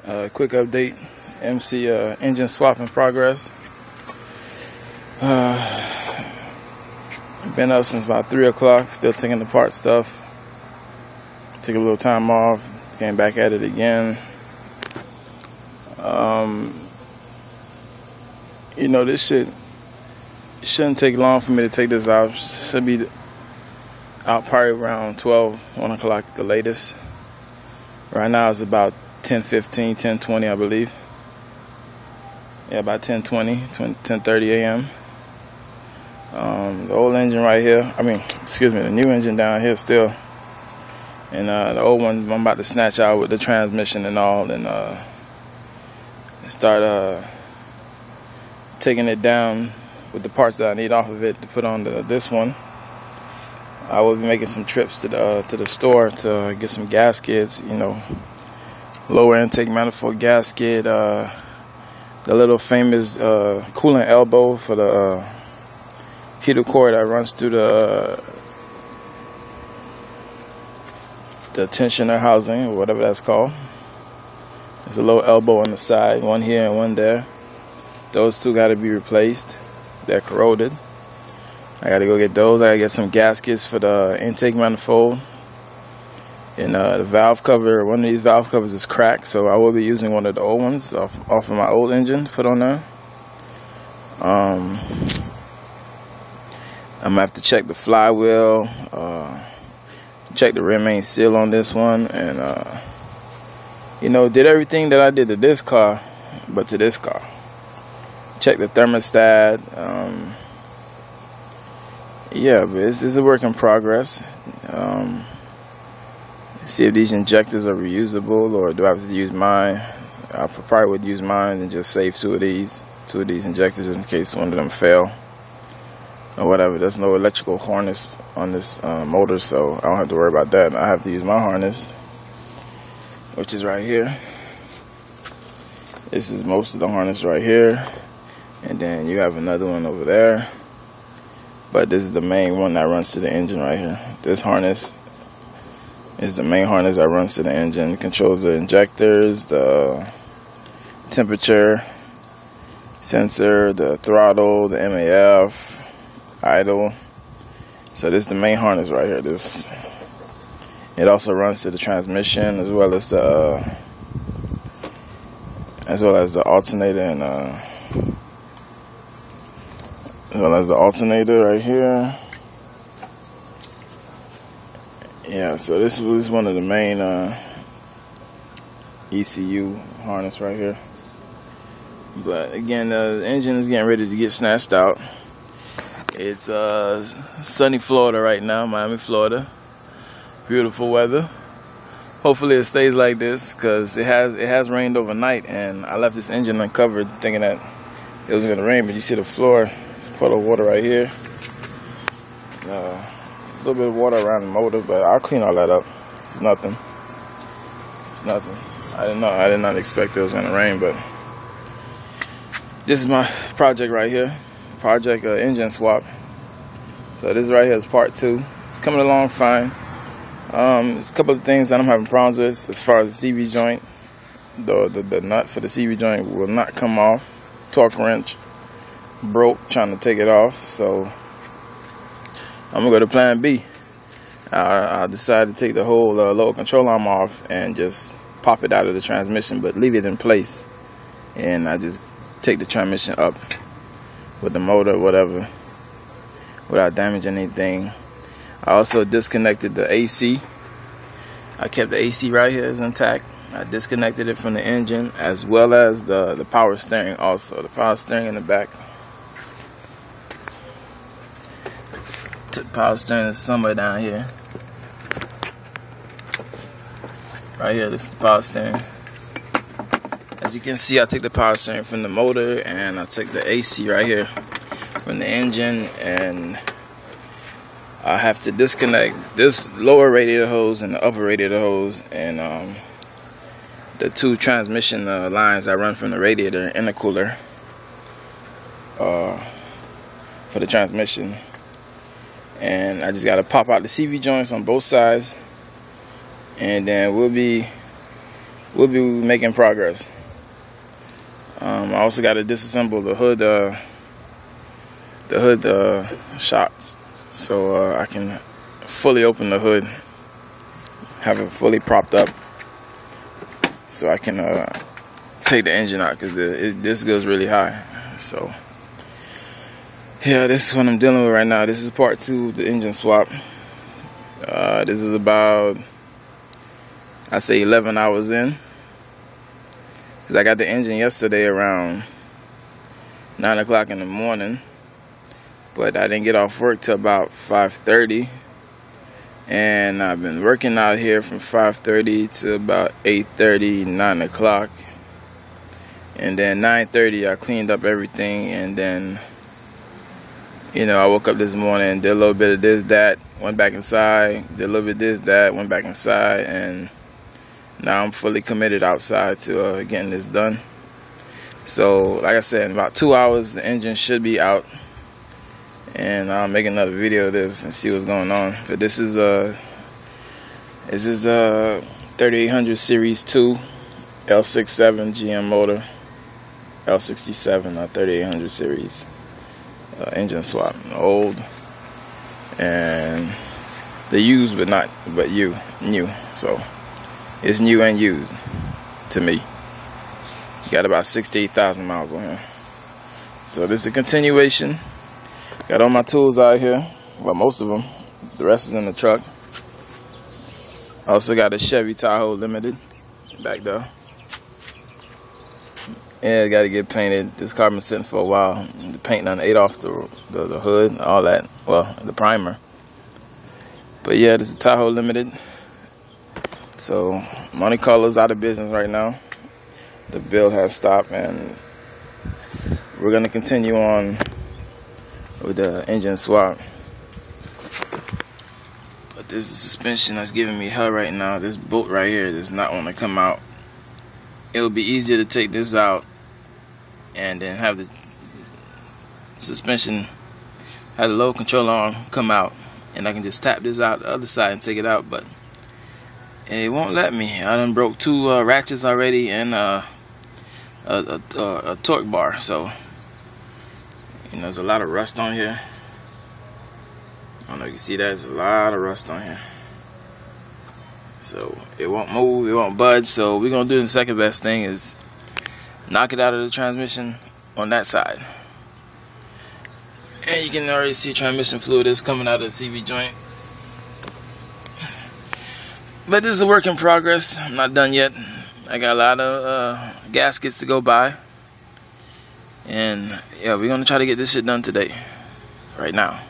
Quick update, MC engine swap in progress. Been up since about 3 o'clock, still taking apart stuff. Took a little time off, came back at it again. This shouldn't take long for me to take this out. Should be out probably around 1 o'clock the latest. Right now it's about 10:15, 10:20 I believe. Yeah, about 10:20, 10:30 a.m. The old engine right here, the new engine down here still. And the old one I'm about to snatch out with the transmission and all, and start taking it down with the parts that I need off of it to put on this one. I will be making some trips to the store to get some gaskets, lower intake manifold gasket, the little famous coolant elbow for the heater core that runs through the tensioner housing, or whatever that's called. There's a little elbow on the side, one here and one there. Those two got to be replaced. They're corroded. I got to go get those. I got to get some gaskets for the intake manifold. And the valve cover, one of these valve covers is cracked, so I will be using one of the old ones off of my old engine to put on there. I'm going to have to check the flywheel, check the rim main seal on this one, and did everything that I did to this car, but to this car. Check the thermostat. But it's a work in progress. See if these injectors are reusable, or do I have to use mine? I probably would use mine and just save two of these injectors just in case one of them fail or whatever. There's no electrical harness on this motor, so I don't have to worry about that. I have to use my harness, which is right here. This is most of the harness right here, and then you have another one over there, but this is the main one that runs to the engine right here. This harness is the main harness that runs to the engine. It controls the injectors, the temperature sensor, the throttle, the MAF, idle. So this is the main harness right here. It also runs to the transmission as well as the alternator and as well as the alternator right here. Yeah, so this was one of the main ECU harness right here. But again, the engine is getting ready to get snatched out. It's sunny Florida right now, Miami, Florida. Beautiful weather. Hopefully it stays like this, because it has rained overnight, and I left this engine uncovered thinking that it was going to rain, but you see the floor, it's a puddle of water right here. There's a little bit of water around the motor, but I'll clean all that up. It's nothing. I did not expect it was going to rain, but this is my project right here. Project engine swap. So this right here is part 2. It's coming along fine. There's a couple of things that I'm having problems with as far as the CV joint. The nut for the CV joint will not come off. Torque wrench broke trying to take it off, so I'm gonna go to plan B. I decided to take the whole lower control arm off and just pop it out of the transmission, but leave it in place. And I just take the transmission up with the motor or whatever without damaging anything. I also disconnected the AC. I kept the AC right here is intact. I disconnected it from the engine as well as the power steering also. The power steering in the back. Took power steering is somewhere down here. Right here, this is the power steering. As you can see, I took the power steering from the motor, and I took the AC right here from the engine, and I have to disconnect this lower radiator hose and the upper radiator hose, and the two transmission lines that run from the radiator and the cooler for the transmission. And I just got to pop out the CV joints on both sides, and then we'll be we'll be making progress. I also got to disassemble the hood shots, so I can fully open the hood, have it fully propped up, so I can take the engine out, because this goes really high. So yeah, this is what I'm dealing with right now. This is part 2 of the engine swap. This is about, I say, 11 hours in, because I got the engine yesterday around 9 o'clock in the morning, but I didn't get off work till about 5:30, and I've been working out here from 5:30 to about 8:30, 9 o'clock, and then 9:30 I cleaned up everything, and then, you know, I woke up this morning, did a little bit of this, that, went back inside, did a little bit of this, that, went back inside, and now I'm fully committed outside to getting this done. So, like I said, in about 2 hours, the engine should be out, and I'll make another video of this and see what's going on. But this is 3800 Series 2 L67 GM motor, L67, not 3800 Series. Engine swap, old, and the used, but new. So it's new and used to me. Got about 68,000 miles on here. So this is a continuation. Got all my tools out here. Well, most of them. The rest is in the truck. Also got a Chevy Tahoe Limited back there. Yeah, got to get painted. This car been sitting for a while. The paint done ate off the hood, all that. Well, the primer. But yeah, this is Tahoe Limited. So Monte Carlo's out of business right now. The build has stopped, and we're gonna continue on with the engine swap. But this is the suspension that's giving me hell right now. This bolt right here does not want to come out. It would be easier to take this out and then have the suspension, have the load control arm come out, and I can just tap this out the other side and take it out, but it won't let me. I done broke 2 ratchets already, and a torque bar. So, you know, there's a lot of rust on here. I don't know if you can see that. There's a lot of rust on here. So it won't move, it won't budge. So we're gonna do the second best thing is knock it out of the transmission on that side. And you can already see transmission fluid is coming out of the CV joint. But this is a work in progress. I'm not done yet. I got a lot of gaskets to go by. And yeah, we're gonna try to get this shit done today. Right now.